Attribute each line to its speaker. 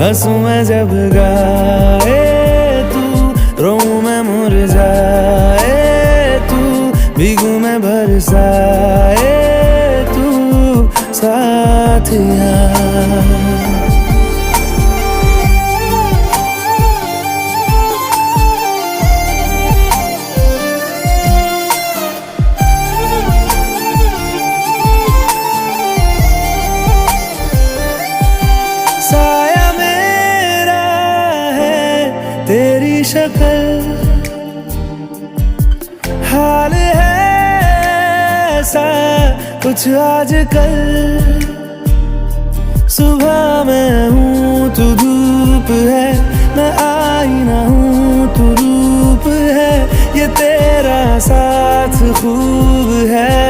Speaker 1: हंसू मैं जब गाए तू, रोऊं मैं मुरझाए तू, भीगू मैं बरसाए तू साथिया। साया मेरा है तेरी शक्ल, हाल है ऐसा कुछ आजकल। सुबह मैं हूँ तू धूप है, मैं आईना हूँ तू रूप है, ये तेरा साथ खूब है।